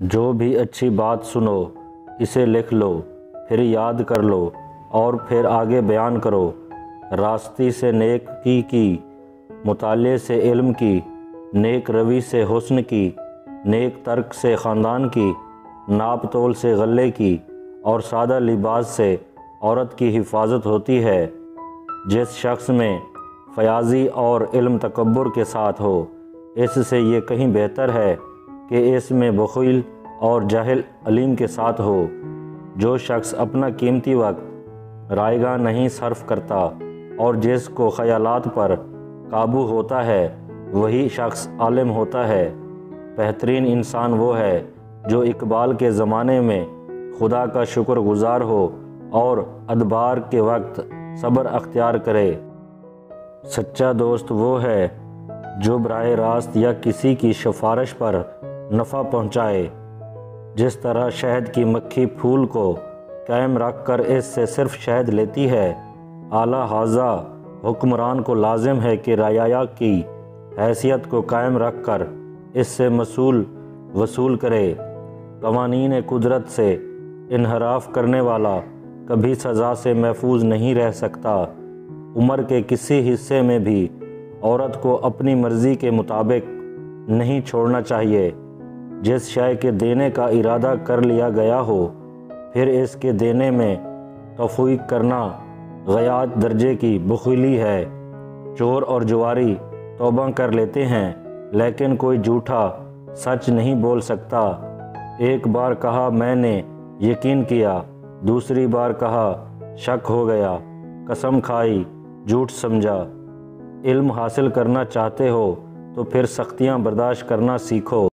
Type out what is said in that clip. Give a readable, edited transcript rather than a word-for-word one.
جو بھی اچھی بات سنو اسے لکھ لو، پھر یاد کر لو اور پھر آگے بیان کرو۔ راستی سے نیکی کی، مطالعے سے علم کی، نیک روی سے حسن کی، نیک ترک سے خاندان کی، ناپ تول سے غلے کی اور سادہ لباس سے عورت کی حفاظت ہوتی ہے۔ جس شخص میں فیاضی اور علم تکبر کے ساتھ ہو، اس سے یہ کہیں بہتر ہے کہ اس میں بخیل اور جاہل علیم کے ساتھ ہو۔ جو شخص اپنا قیمتی وقت رائیگاں نہیں صرف کرتا اور جس کو خیالات پر قابو ہوتا ہے، وہی شخص عالم ہوتا ہے۔ بہترین انسان وہ ہے جو اقبال کے زمانے میں خدا کا شکر گزار ہو اور ادبار کے وقت صبر اختیار کرے۔ سچا دوست وہ ہے جو براہ راست یا کسی کی سفارش پر نفع پہنچائے۔ جس طرح شہد کی مکھی پھول کو قائم رکھ کر اس سے صرف شہد لیتی ہے، اعلیٰ ھذا حکمران کو لازم ہے کہ رعایا کی حیثیت کو قائم رکھ کر اس سے محصول وصول کرے۔ قوانین قدرت سے انحراف کرنے والا کبھی سزا سے محفوظ نہیں رہ سکتا۔ عمر کے کسی حصے میں بھی عورت کو اپنی مرضی کے مطابق نہیں چھوڑنا چاہیے۔ جس شے کے دینے کا ارادہ کر لیا گیا ہو، پھر اس کے دینے میں تفویض کرنا غایت درجے کی بخیلی ہے۔ چور اور جواری توبہ کر لیتے ہیں، لیکن کوئی جھوٹا سچ نہیں بول سکتا۔ ایک بار کہا میں نے یقین کیا، دوسری بار کہا شک ہو گیا، قسم کھائی جھوٹ سمجھا۔ علم حاصل کرنا چاہتے ہو تو پھر سختیاں برداشت کرنا سیکھو۔